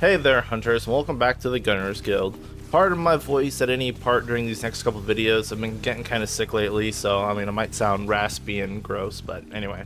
Hey there, hunters, and welcome back to the Gunners Guild. Pardon my voice at any part during these next couple videos. I've been getting kind of sick lately, so I might sound raspy and gross, but anyway.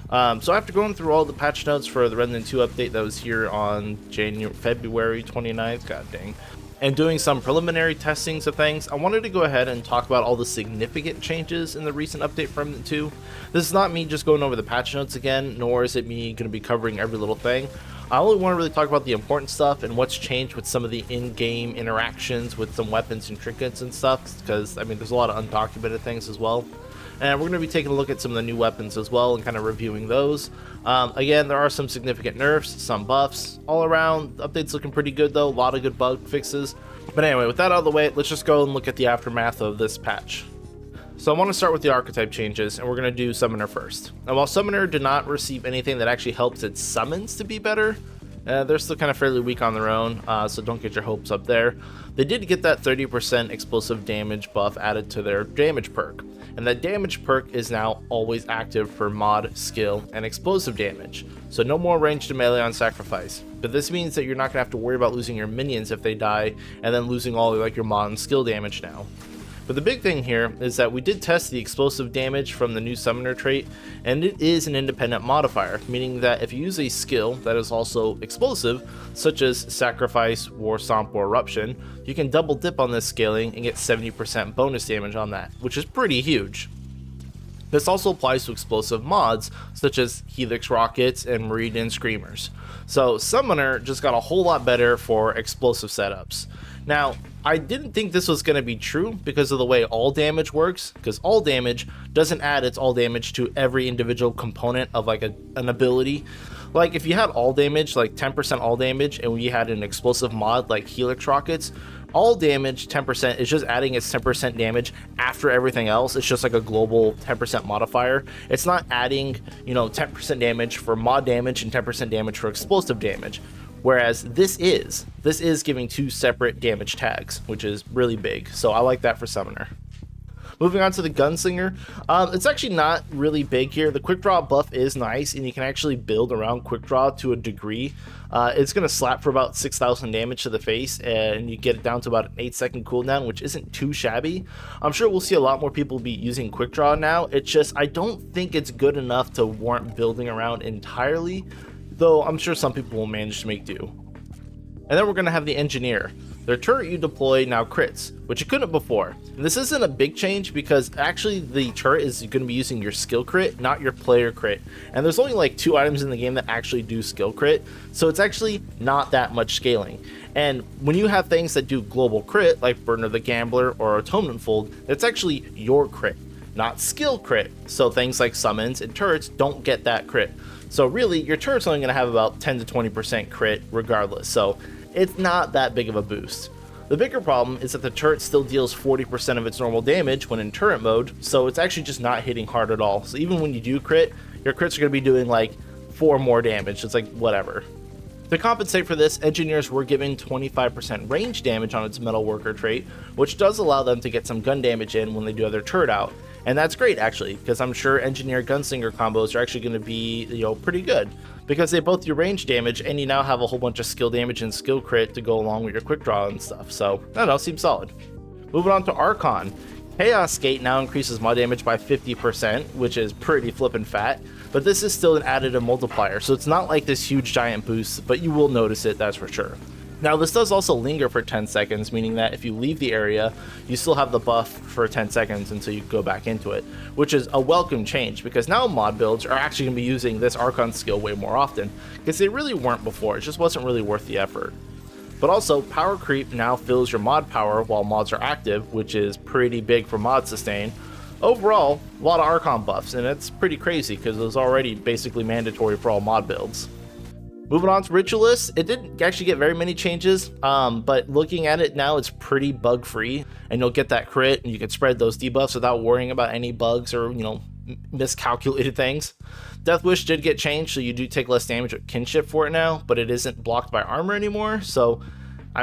So after going through all the patch notes for the Remnant 2 update that was here on February 29th, god dang, and doing some preliminary testings of things, I wanted to go ahead and talk about all the significant changes in the recent update for Remnant 2. This is not me just going over the patch notes again, nor is it me going to be covering every little thing. I only want to really talk about the important stuff and what's changed with some of the in-game interactions with some weapons and trinkets and stuff, because there's a lot of undocumented things as well. And we're going to be taking a look at some of the new weapons as well and kind of reviewing those. Again, there are some significant nerfs, some buffs. All around, the update's looking pretty good though, a lot of good bug fixes. But anyway, with that out of the way, let's just go and look at the aftermath of this patch. So I want to start with the Archetype Changes, and we're going to do Summoner first. Now while Summoner did not receive anything that actually helps its summons to be better, they're still kind of fairly weak on their own, so don't get your hopes up there. They did get that 30% explosive damage buff added to their damage perk, and that damage perk is now always active for mod, skill, and explosive damage. So no more ranged melee on sacrifice, but this means that you're not going to have to worry about losing your minions if they die, and then losing all your mod and skill damage now. But the big thing here is that we did test the explosive damage from the new Summoner trait, and it is an independent modifier, meaning that if you use a skill that is also explosive, such as Sacrifice, War Stomp, or Eruption, you can double dip on this scaling and get 70% bonus damage on that, which is pretty huge. This also applies to explosive mods, such as Helix Rockets and Meridian Screamers. So Summoner just got a whole lot better for explosive setups. Now, I didn't think this was going to be true because of the way all damage works, because all damage doesn't add its all damage to every individual component of an ability. Like if you had all damage, like 10% all damage, and we had an explosive mod like Helix Rockets, all damage 10% is just adding its 10% damage after everything else. It's just like a global 10% modifier. It's not adding 10% damage for mod damage and 10% damage for explosive damage. Whereas this is giving two separate damage tags, which is really big. So I like that for Summoner. Moving on to the Gunslinger, it's actually not really big here. The quick draw buff is nice, and you can actually build around quick draw to a degree. It's going to slap for about 6,000 damage to the face, and you get it down to about an 8-second cooldown, which isn't too shabby. I'm sure we'll see a lot more people be using quick draw now. It's just, I don't think it's good enough to warrant building around entirely, though I'm sure some people will manage to make do. And then we're going to have the Engineer. Their turret you deploy now crits, which you couldn't before. And this isn't a big change because actually the turret is going to be using your skill crit, not your player crit. And there's only like 2 items in the game that actually do skill crit, so it's actually not that much scaling. And when you have things that do global crit, like Burner the Gambler or Atonement Fold, that's actually your crit, not skill crit. So things like summons and turrets don't get that crit. So really, your turret's only going to have about 10 to 20% crit regardless, so it's not that big of a boost. The bigger problem is that the turret still deals 40% of its normal damage when in turret mode, so it's actually just not hitting hard at all. So even when you do crit, your crits are going to be doing like 4 more damage. It's like whatever. To compensate for this, Engineers were given 25% range damage on its Metal Worker trait, which does allow them to get some gun damage in when they do have their turret out. And that's great actually, because I'm sure Engineer Gunslinger combos are actually going to be, pretty good, because they both do range damage and you now have a whole bunch of skill damage and skill crit to go along with your quick draw and stuff. So, I don't know, seems solid. Moving on to Archon. Chaos Skate now increases mod damage by 50%, which is pretty flippin' fat, but this is still an additive multiplier, so it's not like this huge giant boost, but you will notice it, that's for sure. Now this does also linger for 10 seconds, meaning that if you leave the area, you still have the buff for 10 seconds until you go back into it, which is a welcome change because now mod builds are actually going to be using this Archon skill way more often, because they really weren't before. It just wasn't really worth the effort. But also, power creep now fills your mod power while mods are active, which is pretty big for mod sustain. Overall, a lot of Archon buffs, and it's pretty crazy because it was already basically mandatory for all mod builds. Moving on to Ritualists, it didn't actually get very many changes, but looking at it now, it's pretty bug free, and you'll get that crit, and you can spread those debuffs without worrying about any bugs or, miscalculated things. Death Wish did get changed, so you do take less damage with kinship for it now, but it isn't blocked by armor anymore, so,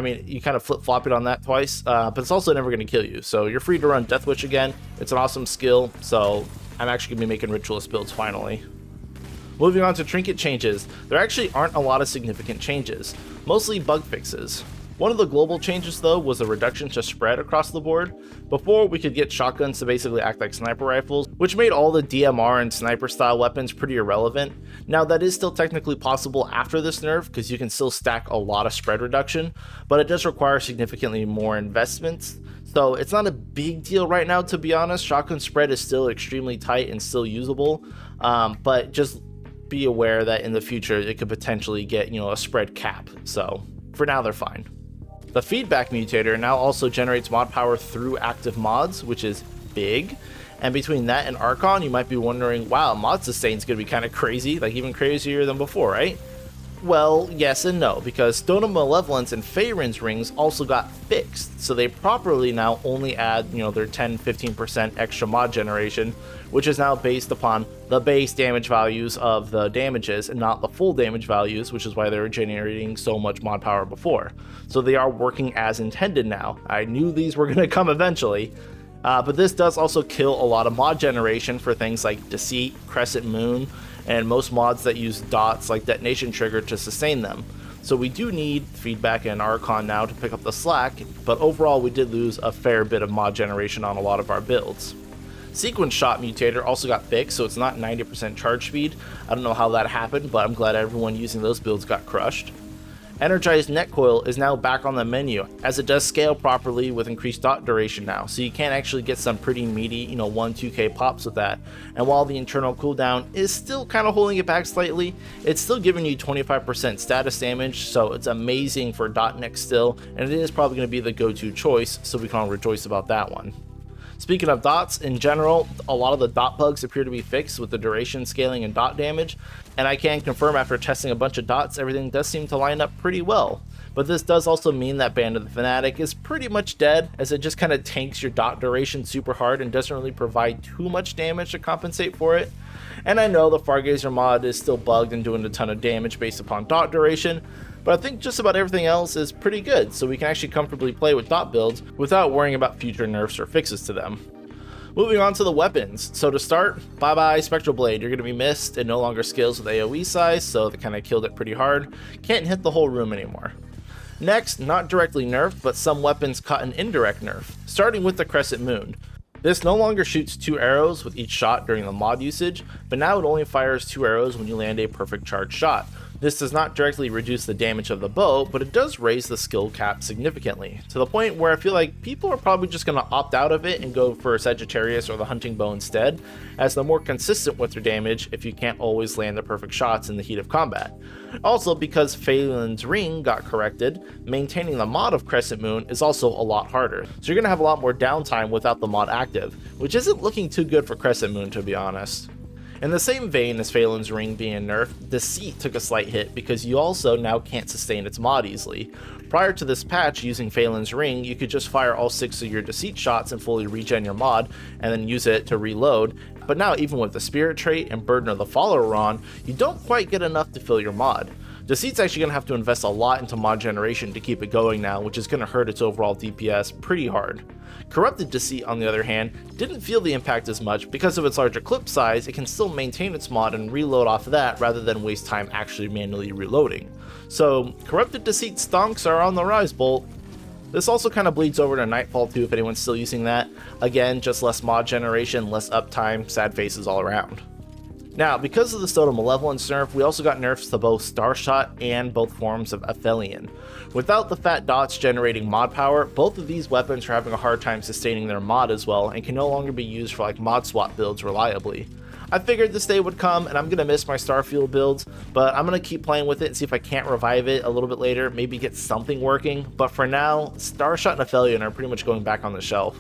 you kind of flip-flop it on that twice, but it's also never going to kill you, so you're free to run Death Wish again. It's an awesome skill, so I'm actually going to be making Ritualist builds finally. Moving on to trinket changes, there actually aren't a lot of significant changes, mostly bug fixes. One of the global changes though was a reduction to spread across the board. Before, we could get shotguns to basically act like sniper rifles, which made all the DMR and sniper style weapons pretty irrelevant. Now that is still technically possible after this nerf because you can still stack a lot of spread reduction, but it does require significantly more investments. So it's not a big deal right now, to be honest. Shotgun spread is still extremely tight and still usable, but just be aware that in the future it could potentially get, a spread cap. So for now they're fine. The feedback mutator now also generates mod power through active mods, which is big. And between that and Archon, you might be wondering, wow, mod sustain is going to be kind of crazy, like even crazier than before, right? Well, yes and no, because Stone of Malevolence and Faerun's rings also got fixed, so they properly now only add, their 10-15% extra mod generation, which is now based upon the base damage values of the damages and not the full damage values, which is why they were generating so much mod power before. So they are working as intended now. I knew these were going to come eventually, but this does also kill a lot of mod generation for things like Deceit, Crescent Moon, and most mods that use dots like Detonation Trigger to sustain them. So we do need feedback and Archon now to pick up the slack, but overall we did lose a fair bit of mod generation on a lot of our builds. Sequence Shot Mutator also got fixed, so it's not 90% charge speed. I don't know how that happened, but I'm glad everyone using those builds got crushed. Energized Net Coil is now back on the menu, as it does scale properly with increased dot duration now, so you can actually get some pretty meaty, 1-2k pops with that. And while the internal cooldown is still kind of holding it back slightly, it's still giving you 25% status damage, so it's amazing for dot neck still, and it is probably going to be the go-to choice, so we can all rejoice about that one. Speaking of dots, in general, a lot of the dot bugs appear to be fixed with the duration scaling and dot damage, and I can confirm after testing a bunch of dots, everything does seem to line up pretty well. But this does also mean that Band of the Fanatic is pretty much dead, as it just kind of tanks your dot duration super hard and doesn't really provide too much damage to compensate for it. And I know the Fargazer mod is still bugged and doing a ton of damage based upon dot duration, but I think just about everything else is pretty good, so we can actually comfortably play with dot builds without worrying about future nerfs or fixes to them. Moving on to the weapons. So to start, bye bye Spectral Blade, you're going to be missed. It no longer scales with AoE size, so they kind of killed it pretty hard. Can't hit the whole room anymore. Next, not directly nerfed, but some weapons caught an indirect nerf, starting with the Crescent Moon. This no longer shoots 2 arrows with each shot during the mod usage, but now it only fires 2 arrows when you land a perfect charge shot. This does not directly reduce the damage of the bow, but it does raise the skill cap significantly, to the point where I feel like people are probably just going to opt out of it and go for Sagittarius or the hunting bow instead, as they're more consistent with their damage if you can't always land the perfect shots in the heat of combat. Also, because Phelan's ring got corrected, maintaining the mod of Crescent Moon is also a lot harder, so you're going to have a lot more downtime without the mod active, which isn't looking too good for Crescent Moon, to be honest. In the same vein as Phelan's ring being nerfed, Deceit took a slight hit because you also now can't sustain its mod easily. Prior to this patch, using Phelan's ring, you could just fire all 6 of your Deceit shots and fully regen your mod, and then use it to reload, but now even with the Spirit trait and Burden of the Follower on, you don't quite get enough to fill your mod. Deceit's actually going to have to invest a lot into mod generation to keep it going now, which is going to hurt its overall DPS pretty hard. Corrupted Deceit, on the other hand, didn't feel the impact as much. Because of its larger clip size, it can still maintain its mod and reload off of that rather than waste time actually manually reloading. So, Corrupted Deceit stonks are on the rise, Bolt. This also kind of bleeds over to Nightfall too if anyone's still using that. Again, just less mod generation, less uptime, sad faces all around. Now, because of the Stone of Malevolence nerf, we also got nerfs to both Starshot and both forms of Aphelion. Without the fat dots generating mod power, both of these weapons are having a hard time sustaining their mod as well, and can no longer be used for like mod swap builds reliably. I figured this day would come, and I'm going to miss my Starfield builds, but I'm going to keep playing with it and see if I can't revive it a little bit later, maybe get something working, but for now, Starshot and Aphelion are pretty much going back on the shelf.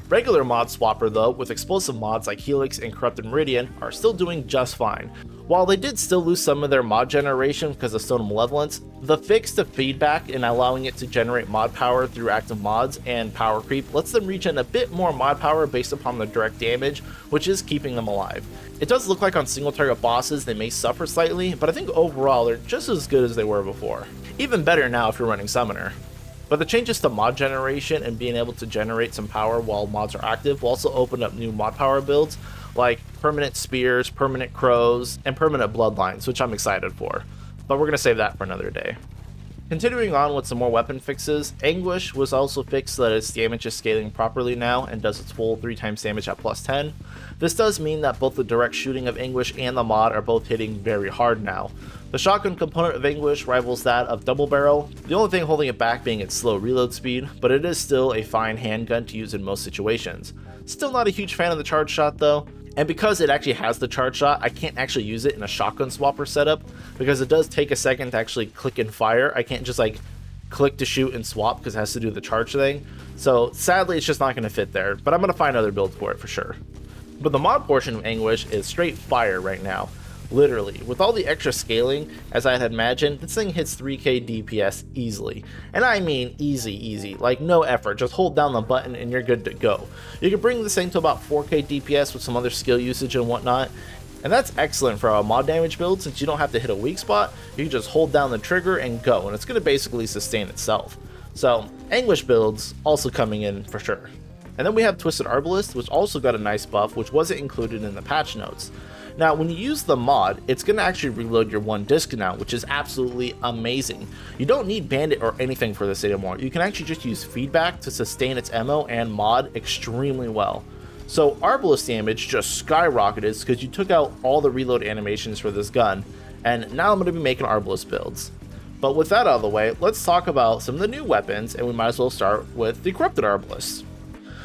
Regular mod swapper though, with explosive mods like Helix and Corrupted Meridian, are still doing just fine. While they did still lose some of their mod generation because of Stone of Malevolence, the fix to feedback and allowing it to generate mod power through active mods and power creep lets them regen a bit more mod power based upon the direct damage, which is keeping them alive. It does look like on single target bosses they may suffer slightly, but I think overall they're just as good as they were before. Even better now if you're running Summoner. But the changes to mod generation and being able to generate some power while mods are active will also open up new mod power builds, like permanent spears, permanent crows, and permanent bloodlines, which I'm excited for. But we're going to save that for another day. Continuing on with some more weapon fixes, Anguish was also fixed so that its damage is scaling properly now and does its full 3 times damage at plus 10. This does mean that both the direct shooting of Anguish and the mod are both hitting very hard now. The shotgun component of Anguish rivals that of Double Barrel, the only thing holding it back being its slow reload speed, but it is still a fine handgun to use in most situations. Still not a huge fan of the charge shot though. And because it actually has the charge shot, I can't actually use it in a shotgun swapper setup because it does take a second to actually click and fire. I can't just like click to shoot and swap because it has to do the charge thing. So sadly, it's just not going to fit there, but I'm going to find other builds for it for sure. But the mod portion of Anguish is straight fire right now. Literally, with all the extra scaling, as I had imagined, this thing hits 3k DPS easily. And I mean easy, like no effort, just hold down the button and you're good to go. You can bring this thing to about 4k DPS with some other skill usage and whatnot, and that's excellent for a mod damage build since you don't have to hit a weak spot, you can just hold down the trigger and go, and it's going to basically sustain itself. So, Anguish builds also coming in for sure. And then we have Twisted Arbalist, which also got a nice buff, which wasn't included in the patch notes. Now, when you use the mod, it's going to actually reload your one disc now, which is absolutely amazing. You don't need Bandit or anything for this anymore. You can actually just use feedback to sustain its ammo and mod extremely well. So Arbalist damage just skyrocketed because you took out all the reload animations for this gun, and now I'm going to be making Arbalist builds. But with that out of the way, let's talk about some of the new weapons, and we might as well start with the Corrupted Arbalist.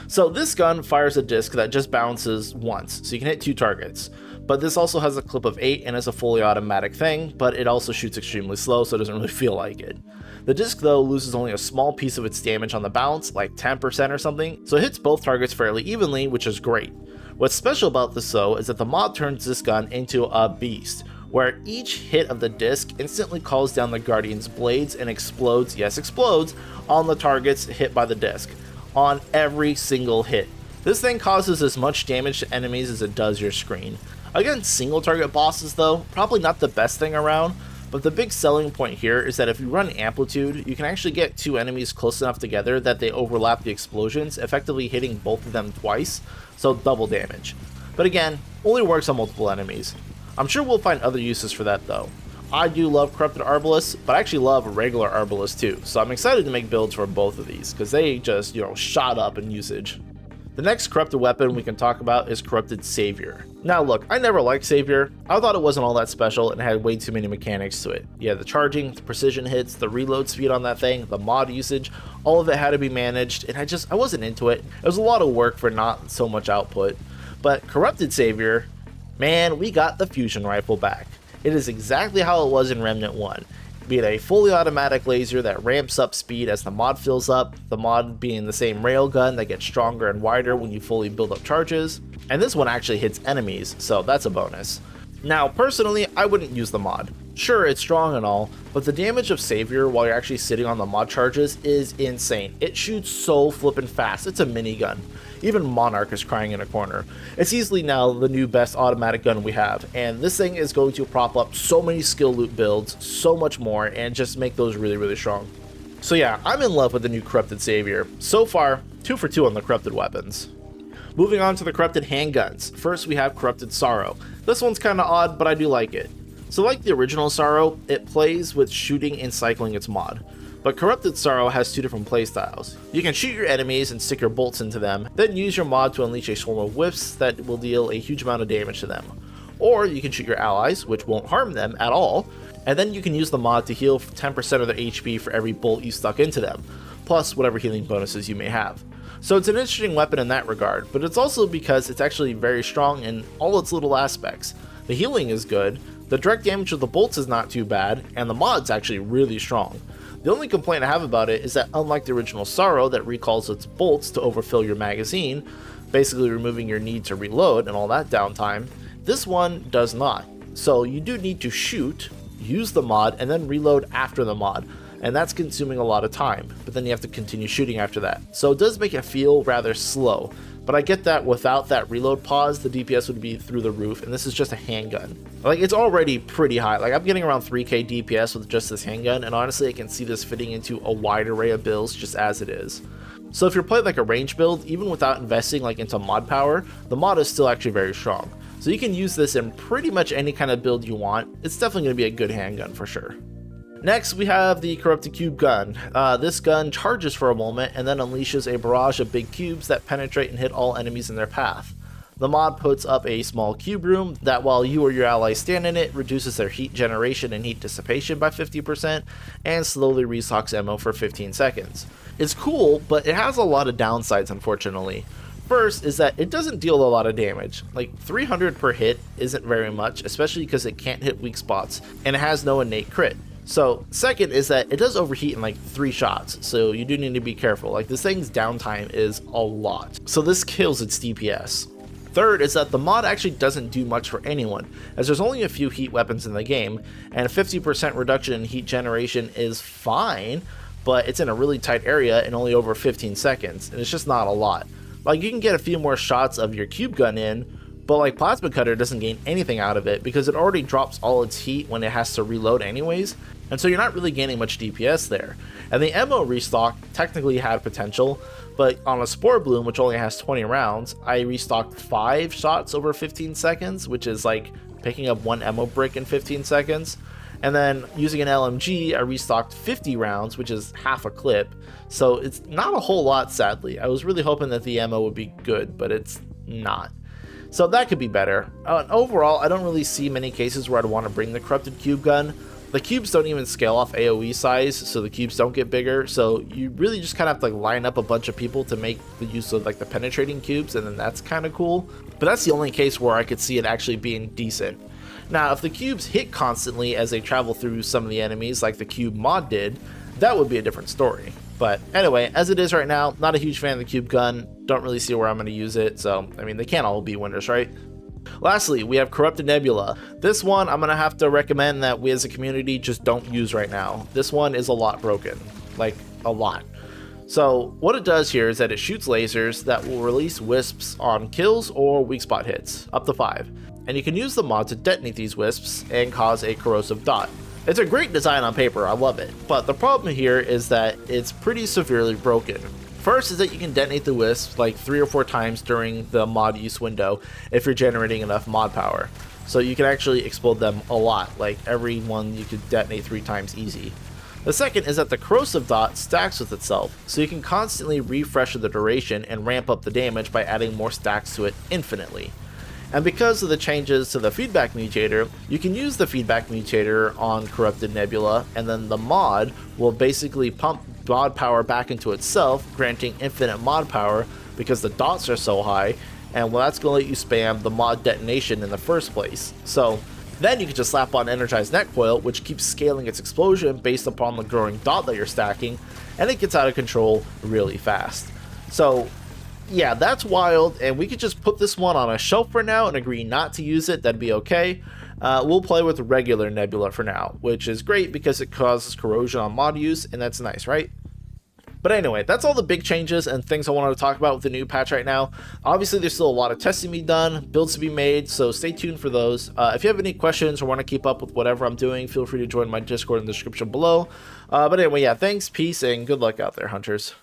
So this gun fires a disc that just bounces once, so you can hit 2 targets. But this also has a clip of 8 and is a fully automatic thing, but it also shoots extremely slow, so it doesn't really feel like it. The disc though loses only a small piece of its damage on the bounce, like 10% or something, so it hits both targets fairly evenly, which is great. What's special about this though is that the mod turns this gun into a beast, where each hit of the disc instantly calls down the Guardian's blades and explodes, yes explodes, on the targets hit by the disc, on every single hit. This thing causes as much damage to enemies as it does your screen. Against single target bosses though, probably not the best thing around, but the big selling point here is that if you run Amplitude, you can actually get 2 enemies close enough together that they overlap the explosions, effectively hitting both of them twice, so double damage. But again, only works on multiple enemies. I'm sure we'll find other uses for that though. I do love Corrupted Arbalist, but I actually love regular Arbalist too, so I'm excited to make builds for both of these, because they just, shot up in usage. The next corrupted weapon we can talk about is Corrupted Savior. Now look, I never liked Savior. I thought it wasn't all that special and had way too many mechanics to it. Yeah, the charging, the precision hits, the reload speed on that thing, the mod usage, all of it had to be managed, and I wasn't into it. It was a lot of work for not so much output. But Corrupted Savior, man, we got the fusion rifle back. It is exactly how it was in Remnant 1. Be it a fully automatic laser that ramps up speed as the mod fills up, the mod being the same railgun that gets stronger and wider when you fully build up charges, and this one actually hits enemies, so that's a bonus. Now, personally, I wouldn't use the mod. Sure, it's strong and all, but the damage of Savior while you're actually sitting on the mod charges is insane. It shoots so flippin' fast, it's a minigun. Even Monarch is crying in a corner. It's easily now the new best automatic gun we have, and this thing is going to prop up so many skill loot builds, so much more, and just make those really, really strong. So yeah, I'm in love with the new Corrupted Savior. So far, 2 for 2 on the corrupted weapons. Moving on to the corrupted handguns. First we have Corrupted Sorrow. This one's kinda odd, but I do like it. So like the original Sorrow, it plays with shooting and cycling its mod. But Corrupted Sorrow has 2 different playstyles. You can shoot your enemies and stick your bolts into them, then use your mod to unleash a swarm of whiffs that will deal a huge amount of damage to them. Or you can shoot your allies, which won't harm them at all, and then you can use the mod to heal 10% of their HP for every bolt you stuck into them, plus whatever healing bonuses you may have. So it's an interesting weapon in that regard, but it's also because it's actually very strong in all its little aspects. The healing is good, the direct damage of the bolts is not too bad, and the mod's actually really strong. The only complaint I have about it is that unlike the original Sorrow that recalls its bolts to overfill your magazine, basically removing your need to reload and all that downtime, this one does not. So you do need to shoot, use the mod, and then reload after the mod, and that's consuming a lot of time, but then you have to continue shooting after that. So it does make it feel rather slow, but I get that without that reload pause, the DPS would be through the roof, and this is just a handgun. Like, it's already pretty high. Like, I'm getting around 3k DPS with just this handgun, and honestly, I can see this fitting into a wide array of builds just as it is. So if you're playing like a range build, even without investing like into mod power, the mod is still actually very strong. So you can use this in pretty much any kind of build you want. It's definitely going to be a good handgun for sure. Next, we have the Corrupted Cube gun. This gun charges for a moment and then unleashes a barrage of big cubes that penetrate and hit all enemies in their path. The mod puts up a small cube room that, while you or your allies stand in it, reduces their heat generation and heat dissipation by 50% and slowly restocks ammo for 15 seconds. It's cool, but it has a lot of downsides, unfortunately. First is that it doesn't deal a lot of damage. Like 300 per hit isn't very much, especially because it can't hit weak spots and it has no innate crit. So second is that it does overheat in like 3 shots, so you do need to be careful. Like, this thing's downtime is a lot, so this kills its DPS. Third is that the mod actually doesn't do much for anyone, as there's only a few heat weapons in the game, and a 50% reduction in heat generation is fine, but it's in a really tight area and only over 15 seconds, and it's just not a lot. Like, you can get a few more shots of your cube gun in, but like Plasma Cutter doesn't gain anything out of it because it already drops all its heat when it has to reload anyways, and so you're not really gaining much DPS there. And the ammo restock technically had potential, but on a Spore Bloom, which only has 20 rounds, I restocked 5 shots over 15 seconds, which is like picking up 1 ammo brick in 15 seconds. And then using an LMG, I restocked 50 rounds, which is half a clip. So it's not a whole lot, sadly. I was really hoping that the ammo would be good, but it's not. So that could be better. Overall, I don't really see many cases where I'd want to bring the Corrupted Cube gun. The cubes don't even scale off AoE size, so the cubes don't get bigger. So you really just kind of have to like line up a bunch of people to make the use of like the penetrating cubes, and then that's kind of cool. But that's the only case where I could see it actually being decent. Now, if the cubes hit constantly as they travel through some of the enemies like the cube mod did, that would be a different story. But anyway, as it is right now, not a huge fan of the cube gun, don't really see where I'm going to use it, so I mean, they can't all be winners, right? Lastly, we have Corrupted Nebula. This one I'm going to have to recommend that we as a community just don't use right now. This one is a lot broken, like a lot. So what it does here is that it shoots lasers that will release wisps on kills or weak spot hits, up to 5. And you can use the mod to detonate these wisps and cause a corrosive dot. It's a great design on paper, I love it, but the problem here is that it's pretty severely broken. First is that you can detonate the wisps like 3 or 4 times during the mod use window if you're generating enough mod power. So you can actually explode them a lot, like every one you could detonate 3 times easy. The second is that the corrosive dot stacks with itself, so you can constantly refresh the duration and ramp up the damage by adding more stacks to it infinitely. And because of the changes to the feedback mutator, you can use the feedback mutator on Corrupted Nebula, and then the mod will basically pump mod power back into itself, granting infinite mod power because the dots are so high, and well, that's going to let you spam the mod detonation in the first place. So then you can just slap on Energized Net Coil, which keeps scaling its explosion based upon the growing dot that you're stacking, and it gets out of control really fast. So yeah, that's wild, and we could just put this one on a shelf for now and agree not to use it. That'd be okay. We'll play with regular Nebula for now, which is great because it causes corrosion on mod use, and that's nice, right? But anyway, that's all the big changes and things I wanted to talk about with the new patch right now. Obviously, there's still a lot of testing to be done, builds to be made, so stay tuned for those. If you have any questions or want to keep up with whatever I'm doing, feel free to join my Discord in the description below. But anyway, yeah, thanks, peace, and good luck out there, hunters.